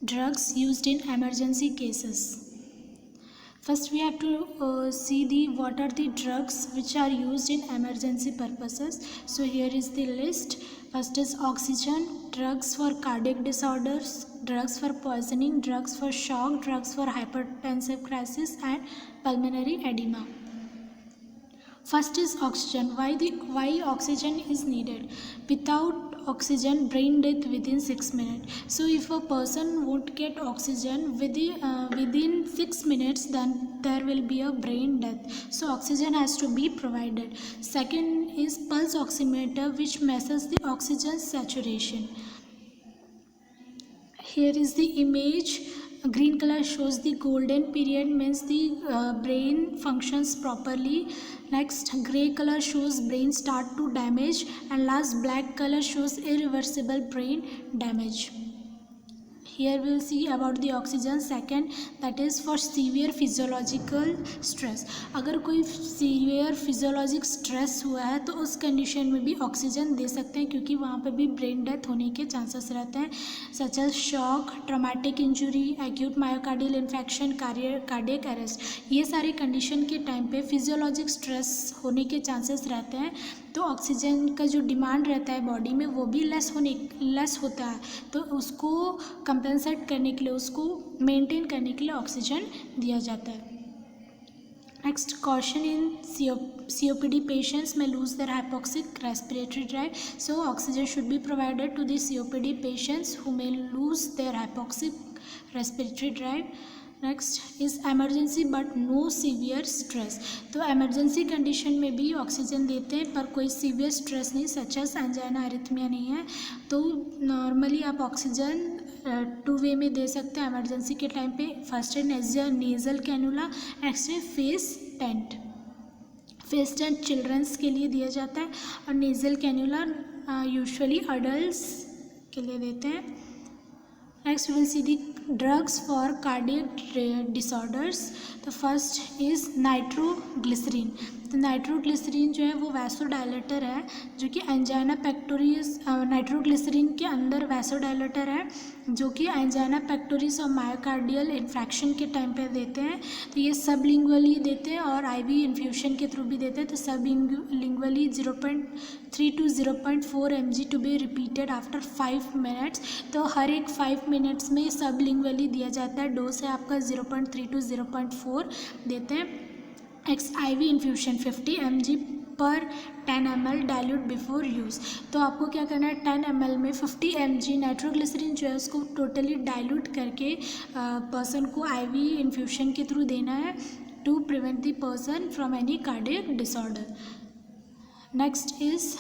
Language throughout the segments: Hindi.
Drugs used in emergency cases. First, we have to see what are the drugs which are used in emergency purposes. So here is the list. First is oxygen, drugs for cardiac disorders, drugs for poisoning, drugs for shock, drugs for hypertensive crisis, and pulmonary edema. First is oxygen. Why oxygen is needed? Without oxygen, brain death within 6 minutes. So if a person won't get oxygen within 6 minutes, then there will be a brain death. So oxygen has to be provided. Second is pulse oximeter, which measures the oxygen saturation. Here is the image. Green color shows the golden period, means the brain functions properly. Next, gray color shows brain start to damage, and last black color shows irreversible brain damage. Here we will see about the oxygen. Second, that is for severe physiological stress. अगर कोई severe physiologic stress हुआ है तो उस कंडीशन में भी ऑक्सीजन दे सकते हैं, क्योंकि वहाँ पे भी ब्रेन डेथ होने के चांसेस रहते हैं, such as shock, traumatic injury, acute myocardial infection, cardiac arrest. ये सारे कंडीशन के टाइम पे फिजियोलॉजिक स्ट्रेस होने के चांसेस रहते हैं, तो ऑक्सीजन का जो डिमांड रहता है बॉडी में वो भी लेस होता है. तो उसको कंपेंसेट करने के लिए, उसको मेंटेन करने के लिए ऑक्सीजन दिया जाता है. Next, caution in COPD patients में lose their hypoxic respiratory drive. So oxygen should be provided to the COPD patients who may lose their hypoxic respiratory drive. Next is emergency but no severe stress. तो एमरजेंसी कंडीशन में भी ऑक्सीजन देते हैं, पर कोई सीवियर स्ट्रेस नहीं, सच एज एंजाइना अरिथमिया नहीं है, तो नॉर्मली आप ऑक्सीजन 2 वे में दे सकते हैं एमरजेंसी के टाइम पे. फर्स्ट है नेज़ल कैनुला, नेक्स्ट है face tent. Face tent childrens के लिए दिया जाता है, और नेज़ल कैनुला यूजुअली अडल्ट्स के लिए देते हैं. Next we will see the drugs for cardiac disorders. तो फर्स्ट इज़ नाइट्रोग्लिसरीन. तो नाइट्रोग्लिसरीन जो है वो वैसोडायलेटर है, जो कि एंजाइना पेक्टोरिस, नाइट्रोग्लिसरीन के अंदर वैसोडायलेटर है, जो कि एंजाइना पेक्टोरिस और मायोकार्डियल इन्फेक्शन के टाइम पे देते हैं. तो ये सबलिंगुअली देते हैं और IV इन्फ्यूशन के थ्रू भी देते हैं. तो sublingually 0.3 to 0.4 mg to be repeated after 5 minutes. तो हर एक 5 मिनट्स में सबलिंगुअली दिया जाता है. डोज है आपका 0.3 to 0.4 देते हैं. IV इन्फ्यूशन 50 mg पर 10 ml डाइल्यूट बिफोर यूज़. तो आपको क्या करना है, 10 ml में 50 mg नाइट्रोग्लिसरीन जो है उसको टोटली डाइल्यूट करके पर्सन को IV इन्फ्यूशन के थ्रू देना है, to prevent the person from any cardiac disorder. Next is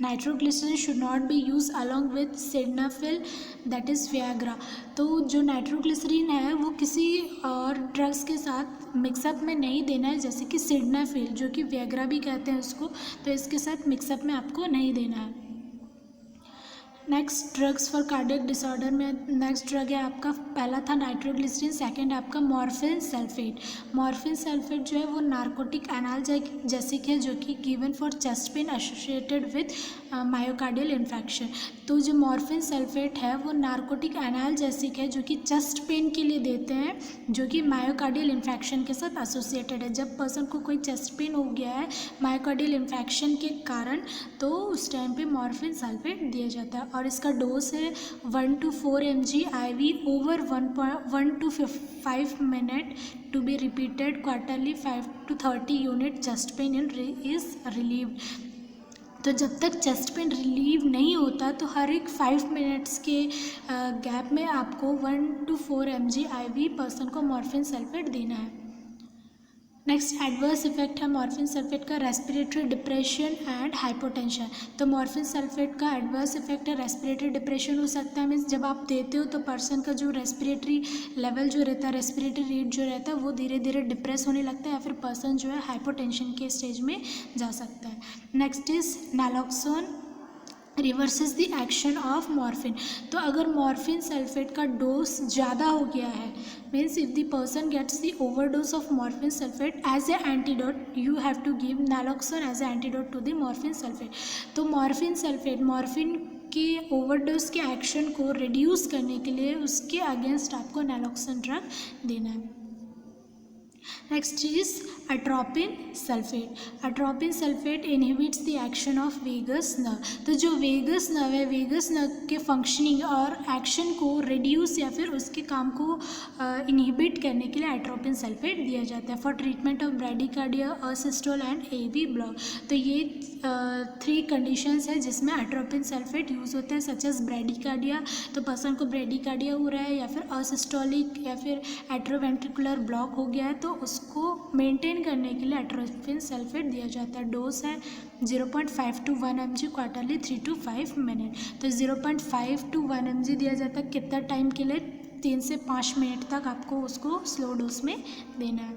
nitroglycerin should not be use along with sildenafil, that is Viagra. तो जो नाइट्रोग्लिसरीन है वो किसी और ड्रग्स के साथ मिक्सअप में नहीं देना है, जैसे कि सिडनाफिल जो कि वियाग्रा भी कहते हैं उसको, तो इसके साथ मिक्सअप में आपको नहीं देना है. Next drugs for cardiac disorder में नेक्स्ट ड्रग है आपका, पहला था नाइट्रोग्लिसरीन, सेकंड है आपका मॉर्फिन सल्फेट. मॉर्फिन सल्फेट जो है वो नार्कोटिक एनाल्जेसिक है, जो कि given for chest pain associated with myocardial infection. तो जो मॉर्फिन सल्फेट है वो नार्कोटिक एनाल्जेसिक है, जो कि चेस्ट पेन के लिए देते हैं, जो कि मायोकार्डियल इन्फेक्शन के साथ एसोसिएटेड है. जब पर्सन को कोई चेस्ट पेन हो गया है मायोकार्डियल इन्फेक्शन के कारण, तो उस टाइम पे मॉर्फिन सल्फेट दिया जाता है. और इसका डोज है 1 to 4 mg IV ओवर 1 to 5 minute to be repeated quarterly. 5 to 30 unit chest pain is relieved. तो जब तक चेस्ट पेन रिलीव नहीं होता तो हर एक 5 मिनट्स के गैप में आपको 1 to 4 mg IV पर्सन को मॉर्फिन सल्फेट देना है. नेक्स्ट एडवर्स इफेक्ट है मॉर्फिन सल्फेट का, रेस्पिरेटरी डिप्रेशन एंड हाइपोटेंशन. तो मॉर्फिन सल्फेट का एडवर्स इफेक्ट है रेस्पिरेटरी डिप्रेशन हो सकता है. मीन्स जब आप देते हो तो पर्सन का जो रेस्पिरेटरी लेवल जो रहता है, रेस्पिरेटरी रेट जो रहता है वो धीरे धीरे डिप्रेस होने लगता है, या फिर पर्सन जो है हाइपोटेंशन के स्टेज में जा सकता है. Next is naloxone reverses the action of morphine. तो अगर मॉर्फिन सल्फेट का डोज ज़्यादा हो गया है, means if the person gets the overdose of morphine sulphate as a antidote, you have to give naloxone as a antidote to the morphine sulphate. तो मॉर्फिन सल्फेट, मॉर्फिन के ओवरडोज के एक्शन को रिड्यूस करने के लिए उसके अगेंस्ट आपको नैलोक्सिन ड्रग देना है। Next is atropine sulphate. Atropine sulphate inhibits the action of vagus nerve. तो जो वेगस नर्व है, वेगस नर्व के फंक्शनिंग और एक्शन को रिड्यूस या फिर उसके काम को इनहिबिट करने के लिए अट्रोपिन सल्फेट दिया जाता है for treatment of bradycardia, asystole and AV block. तो ये 3 कंडीशंस है जिसमें अट्रोपिन सल्फेट यूज़ होते हैं, सच एज ब्रैडीकार्डिया, तो पर्सन को ब्रैडीकार्डिया हो रहा है या फिर असिस्टोलिक या फिर एट्रोवेंट्रिकुलर ब्लॉक हो गया है, तो उसको मेंटेन करने के लिए अट्रोपिन सल्फेट दिया जाता है। डोज है 0.5 to 1 mg quarterly 3 to 5 minute. तो 0.5 to 1 mg दिया जाता है कितना टाइम के लिए? 3 से 5 मिनट तक आपको उसको स्लो डोज में देना है।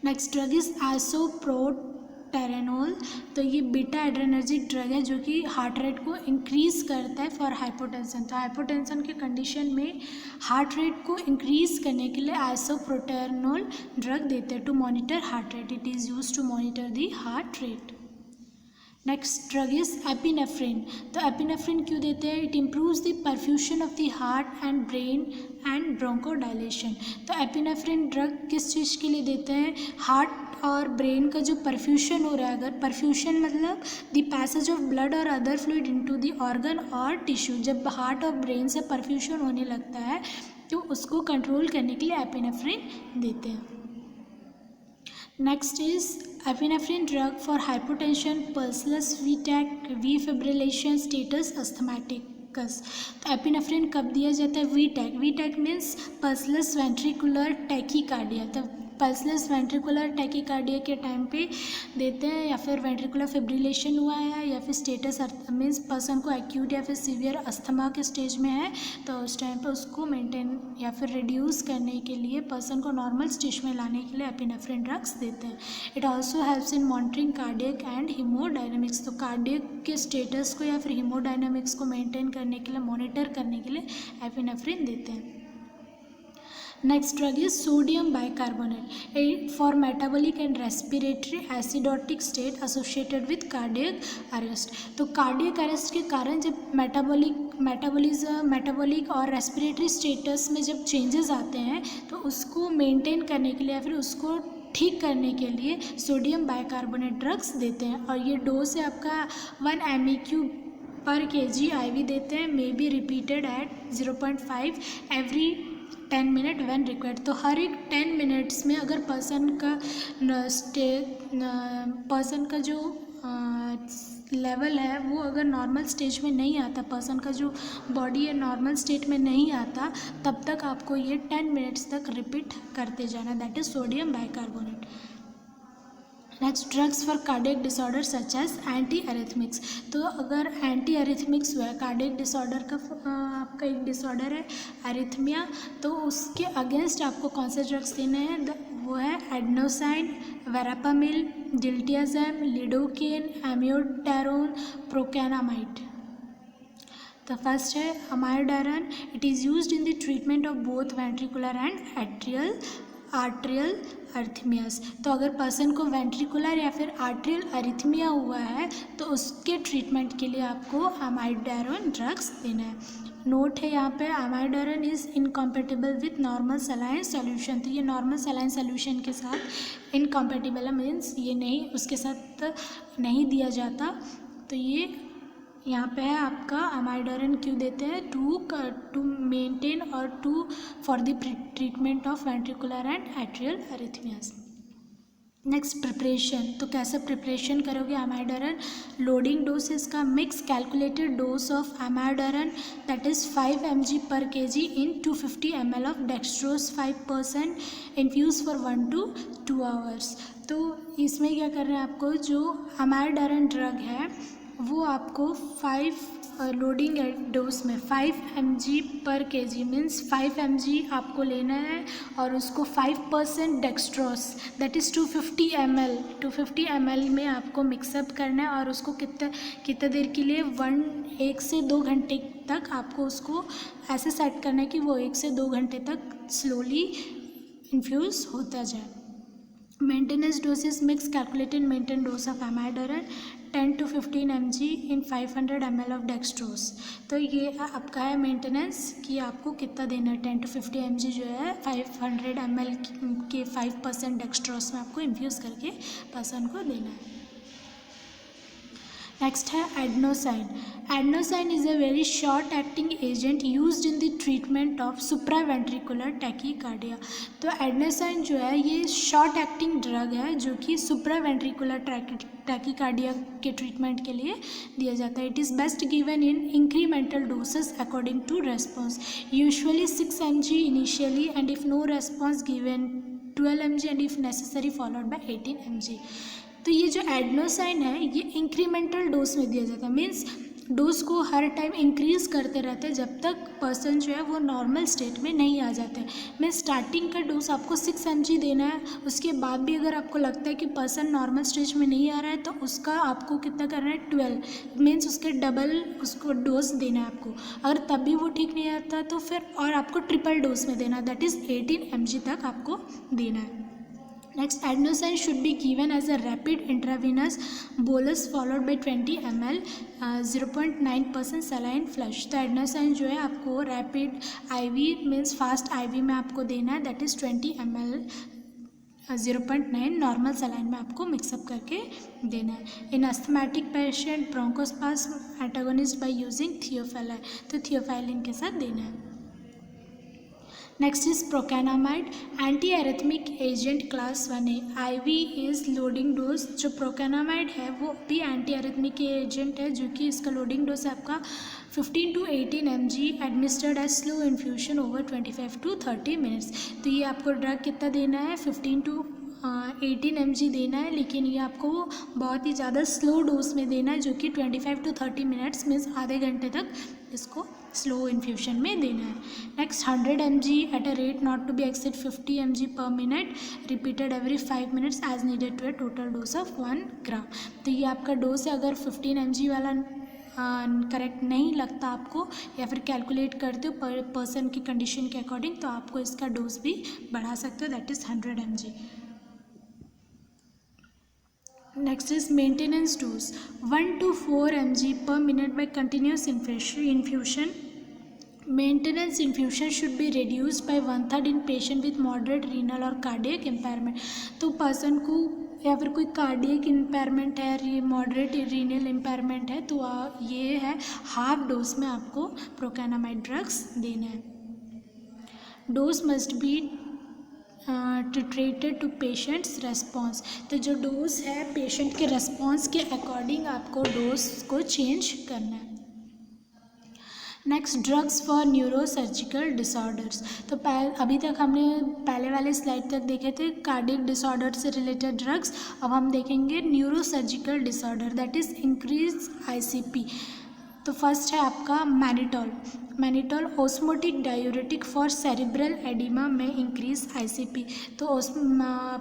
Next drug is isoproterenol. तो ये बीटा एड्रेनर्जिक ड्रग है जो कि हार्ट रेट को इंक्रीज़ करता है फॉर हाइपोटेंशन। तो हाइपोटेंशन के कंडीशन में हार्ट रेट को इंक्रीज़ करने के लिए आइसोप्रोटेरेनोल ड्रग देते हैं to monitor heart rate. It is use to monitor the heart rate. Next drug is epinephrine. तो एपिनेफ्रिन क्यों देते हैं? It improves the perfusion of the heart and brain and bronchodilation. तो एपिनेफ्रिन ड्रग किस चीज़ के लिए देते हैं? हार्ट और ब्रेन का जो परफ्यूशन हो रहा है, अगर परफ्यूशन मतलब द पैसेज ऑफ ब्लड और other fluid into the organ और टिश्यू, जब हार्ट और ब्रेन से परफ्यूशन होने लगता है तो उसको कंट्रोल करने के लिए एपिनेफ्रिन देते हैं। Next is epinephrine drug for hypotension, pulseless V tach, V fibrillation, status asthmaticus. तो एपिनेफ्रिन कब दिया जाता है? V tach. V tach means pulseless ventricular tachycardia. तो पल्सलेस वेंट्रिकुलर टैकीकार्डिया के टाइम पे देते हैं, या फिर वेंट्रिकुलर फिब्रिलेशन हुआ है, या फिर स्टेटस मीन्स पर्सन को एक्यूट या फिर सीवियर अस्थमा के स्टेज में है, तो उस टाइम पे उसको मेंटेन या फिर रिड्यूस करने के लिए, पर्सन को नॉर्मल स्टेज में लाने के लिए एपिनेफ्रिन ड्रग्स देते हैं। It also helps in monitoring cardiac and haemodynamics. तो कार्डियक के स्टेटस को या फिर हीमोडायनामिक्स को मेंटेन करने के लिए, मॉनिटर करने के लिए एपिनेफ्रिन देते हैं। Next drug is sodium bicarbonate for metabolic and respiratory acidotic state associated with cardiac arrest. तो कार्डियक अरेस्ट के कारण जब मेटाबॉलिक और रेस्पिरेटरी स्टेटस में जब चेंजेस आते हैं, तो उसको मेंटेन करने के लिए या फिर उसको ठीक करने के लिए सोडियम बाइकार्बोनेट ड्रग्स देते हैं। और ये डोज है आपका 1 MEQ पर kg IV देते हैं, may be repeated at 0.5 every 10 minute when required. तो हर एक 10 मिनट्स में अगर पर्सन का जो लेवल है वो अगर नॉर्मल स्टेज में नहीं आता, पर्सन का जो बॉडी है नॉर्मल स्टेट में नहीं आता, तब तक आपको ये 10 मिनट्स तक रिपीट करते जाना। That is sodium bicarbonate. Next drugs for cardiac disorder such as anti arrhythmics. तो अगर एंटी अरिथमिक्स हुआ है, कार्डियक डिसऑर्डर का आपका एक डिसऑर्डर है अरिथमिया, तो उसके अगेंस्ट आपको कौन से ड्रग्स देने हैं? वो है adenosine, verapamil, diltiazem, lidocaine, amiodarone, procainamide. तो फर्स्ट है amiodarone. It is used in the treatment of both ventricular and atrial arrhythmias. तो अगर पर्सन को वेंट्रिकुलर या फिर आर्ट्रियल अरिथमिया हुआ है, तो उसके ट्रीटमेंट के लिए आपको अमायोडारोन ड्रग्स देना है। नोट है यहाँ पे, amiodarone is incompatible with normal saline solution. तो ये नॉर्मल सलाइन सॉल्यूशन के साथ इनकम्पेटिबल है, मीन्स ये नहीं, उसके साथ नहीं दिया जाता। तो ये यहाँ पे है आपका अमायोडारोन क्यों देते हैं? टू मेंटेन और for the treatment of ventricular and atrial arrhythmias. Next preparation. तो कैसे प्रिपरेशन करोगे अमायोडारोन? लोडिंग डोज इसका mix calculated dose of amiodarone that is 5 mg per kg in 250 ml of dextrose 5% infuse for 1 to 2 hours। तो इसमें क्या कर रहे हैं, आपको जो अमायोडारोन ड्रग है वो आपको 5 लोडिंग डोज में 5 mg per kg means 5 mg आपको लेना है, और उसको 5% डेक्सट्रोस दैट इज़ 250 ml में आपको मिक्सअप करना है, और उसको कितने देर के लिए 1 से 2 घंटे तक आपको उसको ऐसे सेट करना है कि वो 1 से 2 घंटे तक स्लोली इन्फ्यूज़ होता जाए। Maintenance dose is mixed calculated maintained dose of amiodarone 10 to 15 mg in 500 ml of dextrose। तो ये आपका है मेंटेनेंस कि आपको कितना देना है, 10 to 50 mg जो है 500 ml के 5% डेक्सट्रोस में आपको इन्फ्यूज़ करके पर्सन को देना है। नेक्स्ट है adenosine. Adenosine is a very short acting agent used in the treatment of supraventricular tachycardia. तो एडनोसाइन जो है ये शॉर्ट एक्टिंग ड्रग है जो कि सुप्रावेंट्रिकुलर टैकीकार्डिया के ट्रीटमेंट के लिए दिया जाता है। It is best given in incremental doses according to response, usually 6 mg initially and if no response given 12 mg and if necessary followed by 18 mg। तो ये जो एडनोसाइन है ये इंक्रीमेंटल डोज में दिया जाता है, मीन्स डोज को हर टाइम इंक्रीज़ करते रहते हैं जब तक पर्सन जो है वो नॉर्मल स्टेट में नहीं आ जाते। मीन्स स्टार्टिंग का डोज आपको 6 mg देना है, उसके बाद भी अगर आपको लगता है कि पर्सन नॉर्मल स्टेज में नहीं आ रहा है तो उसका आपको कितना करना है 12, मीन्स उसके डबल उसको डोज देना है आपको। अगर तब भी वो ठीक नहीं आता तो फिर और आपको ट्रिपल डोज में देना, दैट इज़ 18 mg तक आपको देना है। Next, adenosine should be given as a rapid intravenous bolus followed by 20 ml 0.9% saline flush। तो adenosine जो है आपको rapid IV means fast IV में आपको देना है, that is 20 ml 0.9 normal saline में आपको मिक्सअप करके देना है। In asthmatic patient bronchospasm antagonist by using theophylline, तो थियोफिलिन के साथ देना है। Next is procainamide, anti arrhythmic agent class 1A। IV is loading dose. जो प्रोकैनामाइड है वो भी एंटी एरिथमिक एजेंट है जो कि इसका लोडिंग डोज है आपका 15 to 18 mg administered as slow infusion over 25 to 30 minutes. तो ये आपको ड्रग कितना देना है 15 to 18 mg देना है, लेकिन ये आपको बहुत ही ज़्यादा स्लो डोज में देना है जो कि 25 to 30 मिनट्स मीन्स आधे घंटे तक इसको स्लो इन्फ्यूशन में देना है। Next 100 mg at a rate not to be exceed 50 mg per minute repeated every 5 minutes as needed to a total dose of 1 gram. तो ये आपका डोज है, अगर 15 mg वाला करेक्ट नहीं लगता आपको या फिर कैलकुलेट करते हो पर पर्सन की कंडीशन के अकॉर्डिंग तो आपको इसका डोज भी बढ़ा सकते हो, that is 100 mg। Next is maintenance dose 1 to 4 mg per minute by continuous infusion। Maintenance infusion should be reduced by 1/3 in patient with moderate renal or cardiac impairment। तो पर्सन को या फिर कोई कार्डियक इम्पेयरमेंट है, मॉडरेट रीनल इम्पेयरमेंट है तो ये है हाफ डोज में आपको प्रोकैनामाइड ड्रग्स देना है। Dose must be titrated to patients response. तो जो डोज है पेशेंट के रेस्पॉन्स के अकॉर्डिंग आपको डोज को चेंज करना है। Next drugs for neurosurgical disorders. तो अभी तक हमने पहले वाले स्लाइड तक देखे थे कार्डियक डिसऑर्डर से रिलेटेड ड्रग्स, अब हम देखेंगे neurosurgical disorder that is increase ICP। तो फर्स्ट है आपका mannitol. Mannitol osmotic diuretic for cerebral oedema में इंक्रीज ICP। तो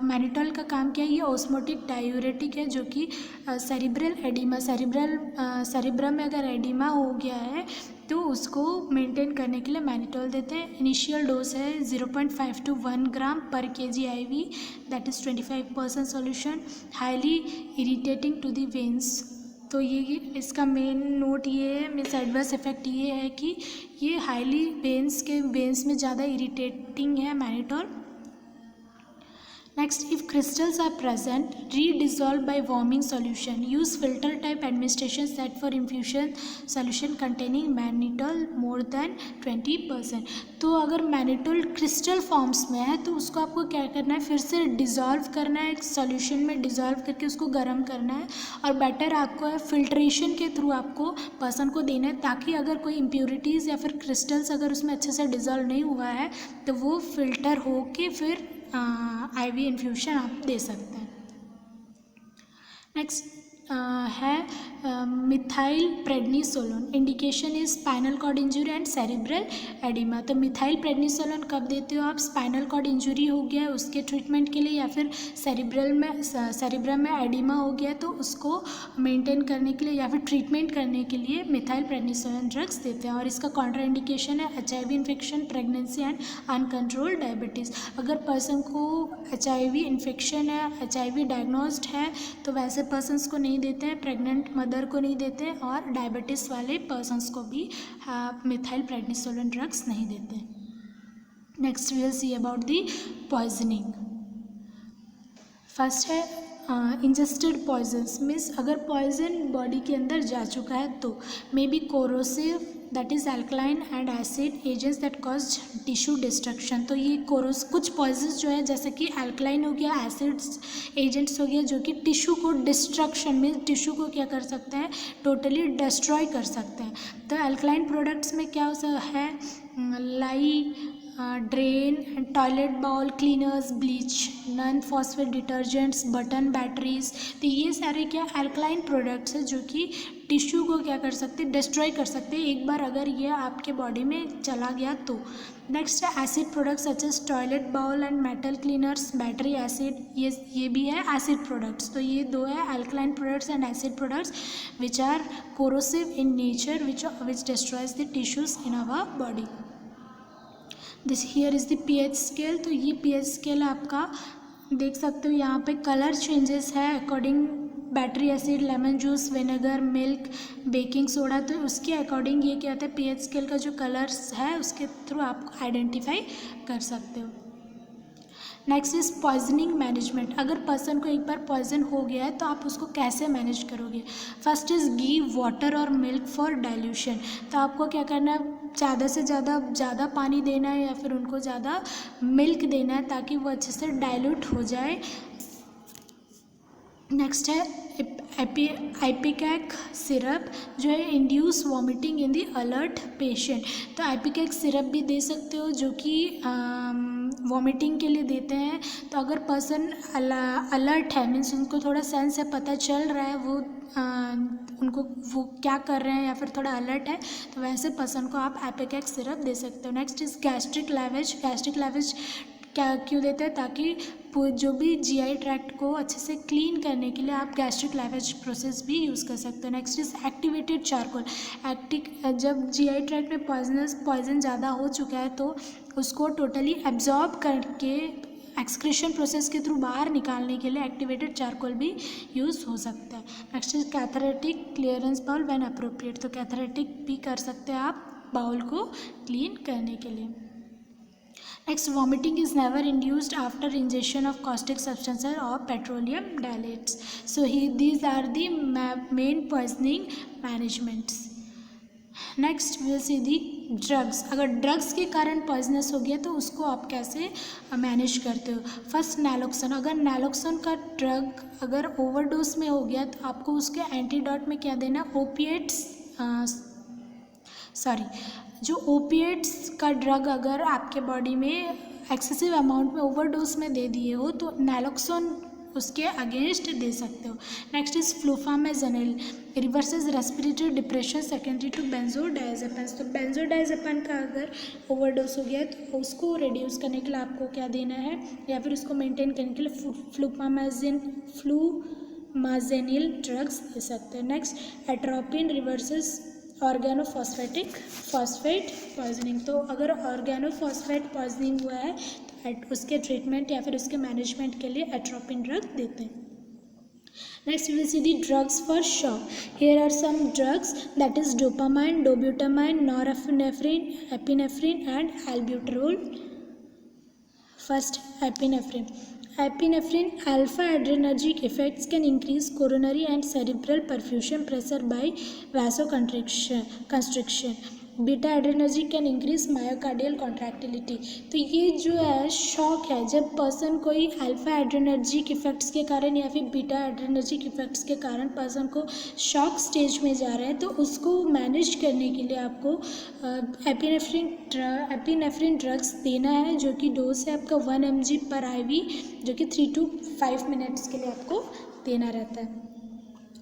मैनिटॉल का काम क्या है, ये ऑस्मोटिक डायूरेटिक है जो कि सेरिब्रल एडिमा सेरिब्रम में अगर एडिमा हो गया है तो उसको मेंटेन करने के लिए मैनिटॉल देते हैं। इनिशियल डोज है 0.5 to 1 gram per kg IV, that is 25% solution, highly irritating to the veins. तो ये इसका मेन नोट ये है, मीन्स एडवर्स इफेक्ट ये है कि ये हाईली वेन्स में ज़्यादा इरिटेटिंग है mannitol. Next, if crystals are present redissolve by warming solution, use filter type administration set for infusion solution containing mannitol more than 20%। तो अगर मैनिटॉल क्रिस्टल फॉर्म्स में है तो उसको आपको क्या करना है, फिर से डिज़ोल्व करना है, एक सॉल्यूशन में डिज़ोल्व करके उसको गर्म करना है और बेटर आपको है फिल्ट्रेशन के थ्रू आपको पर्सन को देना है, ताकि अगर कोई इम्प्योरिटीज़ या फिर क्रिस्टल्स अगर उसमें अच्छे से डिज़ोल्व नहीं हुआ है तो वो फिल्टर हो के फिर IV इन्फ्यूशन आप दे सकते हैं। नेक्स्ट, है methyl prednisolone. Indication is spinal cord injury and cerebral oedema. तो मिथाइल प्रेडनिसोलोन कब देते हो आप? स्पाइनल कॉर्ड इंजरी हो गया उसके ट्रीटमेंट के लिए, या फिर सेरिब्रम में एडिमा हो गया तो उसको मेंटेन करने के लिए या फिर ट्रीटमेंट करने के लिए मिथाइल प्रेडनिसोलोन ड्रग्स देते हैं। और इसका कॉन्ट्रा इंडिकेशन है HIV infection, pregnancy and uncontrolled diabetes. अगर पर्सन को HIV इन्फेक्शन है, HIV डायग्नोस्ड है, तो वैसे पर्सनस को नहीं देते हैं, प्रेग्नेंट मदर को नहीं देते हैं, और डायबिटीज़ वाले पर्सनस को भी मिथाइल प्रेडनिसोलोन ड्रग्स नहीं देते। Next we will see about the poisoning. First है इंजेस्टेड पॉइजन्स, मीन्स अगर पॉइजन बॉडी के अंदर जा चुका है तो may be corrosive, that is alkaline and acid agents that cause tissue destruction. तो ये कुछ पॉइजन्स जो है जैसे कि अल्कलाइन हो गया, एसिड्स एजेंट्स हो गया, जो कि टिश्यू को डिस्ट्रक्शन मीन्स टिश्यू को क्या कर सकते हैं, टोटली डिस्ट्रॉय कर सकते हैं। तो अल्कलाइन प्रोडक्ट्स में क्या है, lye, drain, toilet bowl cleaners, bleach, non phosphate detergents, button batteries. तो ये सारे क्या अल्कलाइन प्रोडक्ट्स हैं जो कि टिश्यू को क्या कर सकते हैं, डिस्ट्रॉय कर सकते हैं एक बार अगर ये आपके बॉडी में चला गया तो। नेक्स्ट है acid products such as toilet bowl and metal cleaners, battery acid, ये भी है एसिड प्रोडक्ट्स। तो ये दो है alkaline products and acid products which are corrosive in nature which destroys the tissues in our body. This here is the pH scale. तो ये pH स्केल आपका देख सकते हो, यहाँ पे कलर चेंजेस है according battery acid, lemon juice, vinegar, milk, baking soda. तो उसके अकॉर्डिंग ये क्या होता है, pH स्केल का जो कलर्स है उसके थ्रू आप आइडेंटिफाई कर सकते हो। Next is poisoning management. अगर पर्सन को एक बार पॉइजन हो गया है तो आप उसको कैसे मैनेज करोगे? फर्स्ट इज़ गिव वाटर और मिल्क फॉर डाइल्यूशन। तो आपको क्या करना है, ज़्यादा से ज़्यादा पानी देना है या फिर उनको ज़्यादा मिल्क देना है ताकि वो अच्छे से डाइल्यूट हो जाए। नेक्स्ट है आइपिकैक सिरप जो है induce vomiting in the alert patient. तो आइपिकैक सिरप भी दे सकते हो जो कि वॉमिटिंग के लिए देते हैं। तो अगर पर्सन अलर्ट है मीन्स उनको थोड़ा सेंस है, पता चल रहा है उनको वो क्या कर रहे हैं या फिर थोड़ा अलर्ट है, तो वैसे पर्सन को आप आइपिकैक सिरप दे सकते हो। Next is gastric lavage. Gastric lavage क्या क्यों देते हैं, ताकि जो भी GI ट्रैक्ट को अच्छे से क्लीन करने के लिए आप गैस्ट्रिक लैवेज प्रोसेस भी यूज़ कर सकते हो। Next is activated charcoal. जब GI ट्रैक्ट में पॉइजन ज़्यादा हो चुका है तो उसको टोटली एब्जॉर्ब करके एक्सक्रीशन प्रोसेस के थ्रू बाहर निकालने के लिए एक्टिवेटेड चारकोल भी यूज़ हो सकता है। Next is cathartic clearance bowel when appropriate. तो कैथरेटिक भी कर सकते हैं आप बाउल को क्लीन करने के लिए। Next, vomiting is never induced after ingestion of caustic substances or petroleum dilates. So these are the main poisoning managements. Next will see the drugs. अगर ड्रग्स के कारण पॉइजनस हो गया तो उसको आप कैसे मैनेज करते हो? फर्स्ट नैलोक्सन। अगर नैलोक्सन का ड्रग अगर ओवरडोज में हो गया तो आपको उसके एंटीडोट में क्या देना, जो ओपिएट्स का ड्रग अगर आपके बॉडी में एक्सेसिव अमाउंट में ओवरडोज में दे दिए हो तो नैलोक्सोन उसके अगेंस्ट दे सकते हो। Next is flumazenil, reverses respiratory depression secondary to benzodiazepine. तो बेंजोडायजेपिन का अगर ओवरडोज हो गया तो उसको रिड्यूस करने के लिए आपको क्या देना है या फिर उसको मेंटेन करने के लिए फ्लूमाजेनिल ड्रग्स दे सकते हैं। Next atropine reverses organophosphate poisoning. तो अगर ऑर्गेनोफॉस्फेट पॉइजनिंग हुआ है तो उसके ट्रीटमेंट या फिर उसके मैनेजमेंट के लिए एट्रोपिन ड्रग देते हैं। Next we will see the drugs for shock. Here are some drugs that is dopamine, dobutamine, norepinephrine, epinephrine and albuterol. First epinephrine. Epinephrine alpha-adrenergic effects can increase coronary and cerebral perfusion pressure by vasoconstriction. Beta adrenergic can increase myocardial contractility. तो ये जो है शॉक है, जब पर्सन कोई अल्फा एड्रेनर्जिक इफेक्ट्स के कारण या फिर बीटा एड्रेनर्जिक इफेक्ट्स के कारण पर्सन को शॉक स्टेज में जा रहे हैं तो उसको मैनेज करने के लिए आपको एपिनेफ्रिन ड्रग्स देना है, जो कि डोज है आपका 1 mg पर IV, जो कि 3 to 5 मिनट्स के लिए आपको देना रहता है.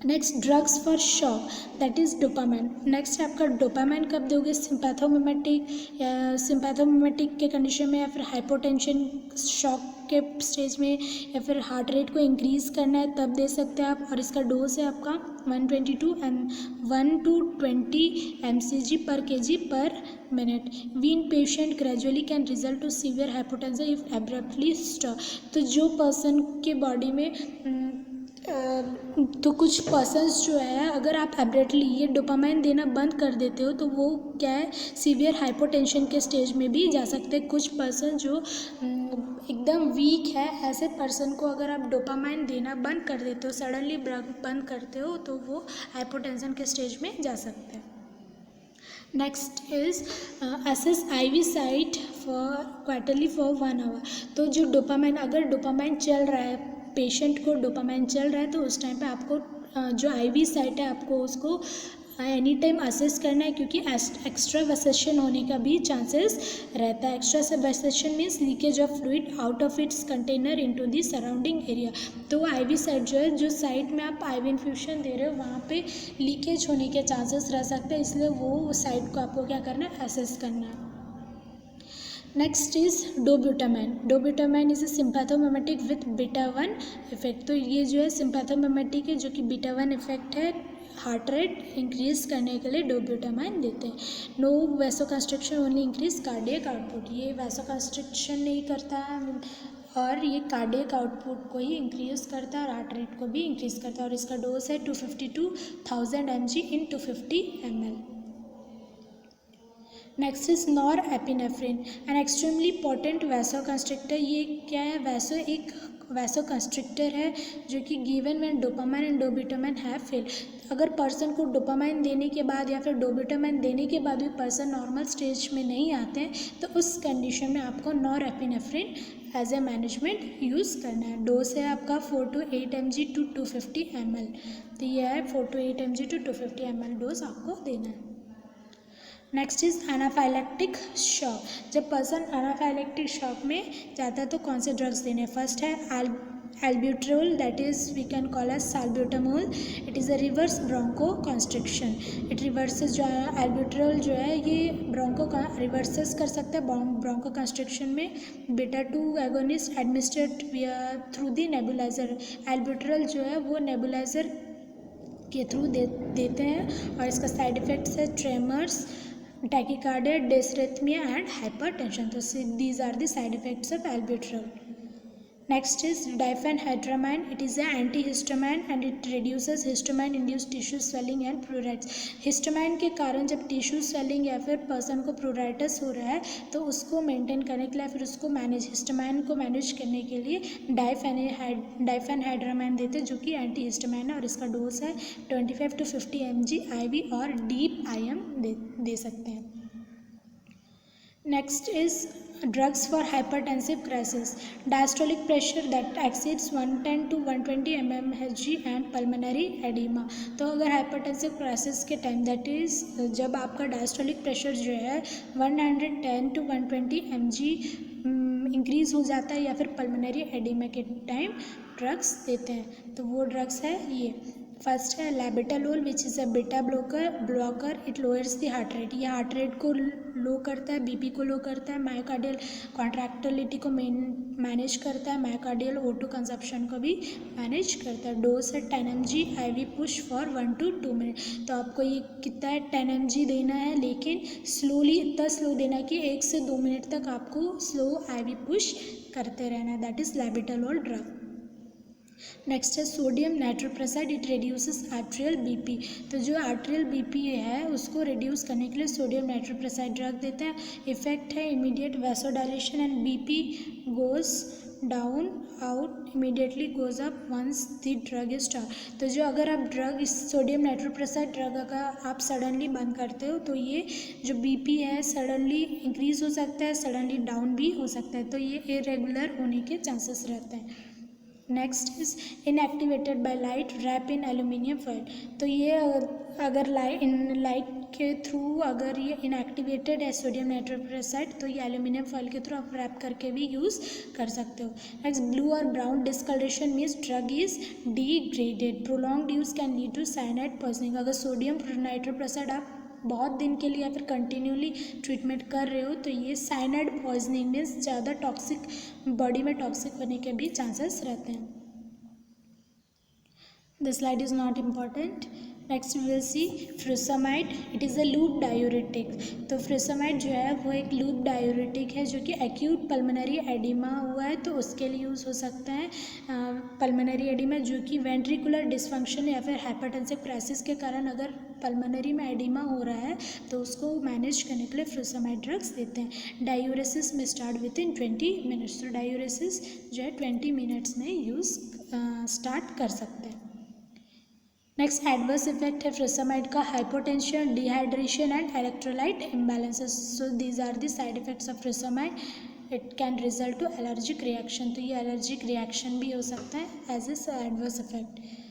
Next drugs for shock that is dopamine. Next है आपका डोपामाइन कब दोगे, सिंपैथोमिमेटिक या सिंपैथोमिमेटिक के कंडीशन में, या फिर हाइपोटेंशन शॉक के स्टेज में, या फिर हार्ट रेट को इंक्रीज़ करना है तब दे सकते हैं आप। और इसका डोज है आपका 1 to 20 mcg per kg per minute। wean patient gradually can result to severe hypotension if abruptly stop। तो जो पर्सन के बॉडी में तो कुछ पर्सन्स जो है, अगर आप एब्रेटली ये डोपामाइन देना बंद कर देते हो तो वो क्या है, सीवियर हाइपोटेंशन के स्टेज में भी जा सकते हैं। कुछ पर्सन जो एकदम वीक है, ऐसे पर्सन को अगर आप डोपामाइन देना बंद कर देते हो, सडनली बंद करते हो, तो वो हाइपोटेंशन के स्टेज में जा सकते हैं। Next is assess IV site for quarterly for 1 hour। तो जो डोपामाइन, अगर डोपामाइन चल रहा है, पेशेंट को डोपामाइन चल रहा है, तो उस टाइम पे आपको जो IV साइट है आपको उसको एनी टाइम असेस करना है, क्योंकि एक्स्ट्रा वेसेशन होने का भी चांसेस रहता है। Extravasation means leakage of fluid out of its container into the surrounding area. तो IV साइट जो है, जो साइट में आप IV इन्फ्यूशन दे रहे हो वहाँ पे लीकेज होने के चांसेस रह सकते हैं, इसलिए वो साइट को आपको क्या करना है, असेस करना है। Next is dobutamine. Dobutamine is a sympathomimetic with beta 1 effect. तो ये जो है सिंपैथोमिमेटिक है, जो कि बीटा 1 इफेक्ट है, हार्ट रेट इंक्रीज करने के लिए डोब्यूटामाइन देते हैं। No vasoconstriction, only increase cardiac output. ये वैसोकंस्ट्रिक्शन नहीं करता है और ये कार्डियक आउटपुट को ही इंक्रीज करता है और हार्ट रेट को भी इंक्रीज करता है। और इसका डोज है 250 to 1000 mg in 250 ml। Next is norepinephrine, an extremely potent vasoconstrictor. ये क्या है, एक वैसोकंस्ट्रिक्टर है जो कि given when dopamine and dobutamine have fail. अगर पर्सन को डोपामाइन देने के बाद या फिर डोब्यूटामाइन देने के बाद भी पर्सन नॉर्मल स्टेज में नहीं आते हैं, तो उस कंडीशन में आपको norepinephrine as a management use करना है। डोज है आपका 4 to 8 mg to 250 ml। तो ये है 4 to 8 mg to 250 ml dose आपको देना है। Next is anaphylactic shock. जब पर्सन एनाफाइलेक्टिक शॉक में जाता है तो कौन से ड्रग्स देने? फर्स्ट है albuterol, that is we can call as salbutamol. It is a reverse bronchoconstriction. It reverses, जो एल्ब्यूट्रोल जो है ये ब्रोंको रिवर्सेस कर सकता है ब्रोंको कंस्ट्रिक्शन में। Beta 2 agonist administrate through the nebulizer. Albuterol जो है वो नेबुलाइजर के थ्रू देते हैं और इसका साइड इफ़ेक्ट्स है tremors, tachycardia, dysrhythmia and hypertension. तो these are the side effects of albuterol. Next is diphenhydramine. It is a antihistamine and it reduces histamine induced tissue swelling and pruritus. Histamine के कारण जब टिश्यू स्वेलिंग या फिर पर्सन को प्रूराइटिस हो रहा है तो उसको मेंटेन करने के लिए, फिर उसको हिस्टामाइन को मैनेज करने के लिए डाइफेनहाइड्रामाइन देते हैं, जो कि एंटीहिस्टामाइन है और इसका डोज है 25 to 50 mg IV और डीप IM दे सकते हैं। Next is drugs for hypertensive crisis, diastolic pressure that exceeds 110 to 120 mmHg and pulmonary edema। तो अगर hypertensive crisis के टाइम, दैट इज़ जब आपका डायस्टोलिक प्रेशर जो है 110 to 120 mg इंक्रीज़ हो जाता है या फिर पल्मोनरी एडिमा के टाइम ड्रग्स देते हैं। तो वो ड्रग्स है ये। फर्स्ट है labetalol, which is a beta blocker. It lowers the heart rate. ये हार्ट रेट को लो करता है, BP को लो करता है, मायोकार्डियल कॉन्ट्रैक्टिलिटी को मैनेज करता है, मायोकार्डियल O2 कंजप्शन को भी मैनेज करता है। डोज है 10 mg IV push for 1 to 2 minute. तो आपको ये कितना है 10 mg देना है, लेकिन स्लोली, इतना स्लो देना है कि 1 से 2 मिनट तक आपको स्लो IV पुश करते रहना है। That is labetalol drug. Next है sodium nitroprusside. It reduces arterial BP। तो जो आर्ट्रियल BP है उसको रिड्यूस करने के लिए सोडियम नाइट्रोप्रोसाइड ड्रग देते हैं। इफेक्ट है immediate vasodilation and BP goes down out immediately goes up once the drug is start. तो जो अगर आप ड्रग, इस सोडियम नाइट्रोप्रोसाइड ड्रग अगर आप सडनली बंद करते हो तो ये जो BP है सडनली इंक्रीज हो सकता है, सडनली डाउन भी हो सकता है, तो ये इरेगुलर होने के चांसेस रहते हैं। Next is inactivated by light wrap in aluminium foil. तो ये अगर लाइट के थ्रू अगर ये इनएक्टिवेटेड है सोडियम नाइट्रोक्लोराइड तो ये एल्यूमिनियम फॉयल के थ्रू आप रैप करके भी यूज़ कर सकते हो। नेक्स्ट, ब्लू और brown discoloration means drug is degraded. Prolonged use can lead to cyanide poisoning. अगर सोडियम नाइट्रोक्लोराइड आप बहुत दिन के लिए या फिर कंटिन्यूली ट्रीटमेंट कर रहे हो तो ये साइनाइड पॉइजनिंग मीन्स ज़्यादा टॉक्सिक, बॉडी में टॉक्सिक होने के भी चांसेस रहते हैं। The slide is not important. Next we will see furosemide, it is a loop diuretic. तो फ्रूसमाइड जो है वो एक लूप डायूरेटिक है जो कि एक्यूट पल्मोनरी एडिमा हुआ है तो उसके लिए यूज़ हो सकता है। पल्मोनरी एडिमा जो कि वेंट्रिकुलर डिसफंक्शन या फिर हाइपरटेंसिव क्राइसिस के कारण अगर पल्मोनरी में एडिमा हो रहा है तो उसको मैनेज करने के लिए फ्रूसमाइड ड्रग्स देते हैं। डायूरेसिस में स्टार्ट विद इन 20 मिनट्स। तो डायूरेसिस जो है 20 मिनट्स में यूज़ स्टार्ट कर सकते हैं। नेक्स्ट एडवर्स इफेक्ट है फ्रूसमाइड का hypotension, dehydration and electrolyte imbalances. So these are the side effects of furosemide. It can result to allergic reaction. तो ये एलर्जिक रिएक्शन भी हो सकता है as a adverse effect.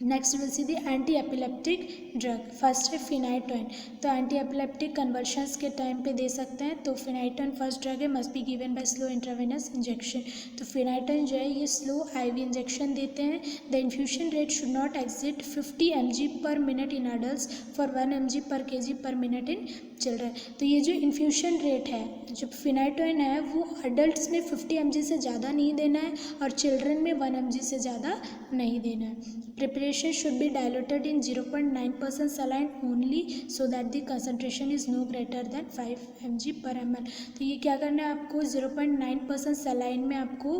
Next will see the anti epileptic drug. First है फिनाइटोइन। तो एंटी एपिलेप्टिक कन्वर्शंस के टाइम पे दे सकते हैं। तो फिनाइटोइन फर्स्ट ड्रग है, must be given by slow intravenous injection. तो फिनाइटोइन जो है ये स्लो आईवी इंजेक्शन देते हैं। The infusion rate should not exceed 50 mg per minute in adult for 1 mg per kg पर मिनट इन चिल्ड्रन। तो ये जो इन्फ्यूशन रेट है जो फिनाइटोइन है वो अडल्ट में 50 mg से ज़्यादा नहीं देना है और चिल्ड्रन में 1 mg से ज़्यादा नहीं देना है। Preparation should be diluted in 0.9% saline only so that the concentration is no greater than 5 mg per ml। तो ये क्या करना है आपको 0.9% saline में आपको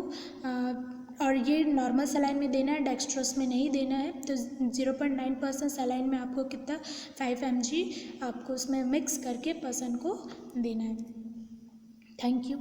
और ये नॉर्मल सलाइन में देना है, डेक्सट्रोस में नहीं देना है। तो 0.9% सलाइन में आपको कितना 5 mg आपको उसमें मिक्स करके पर्सन को देना है। Thank you.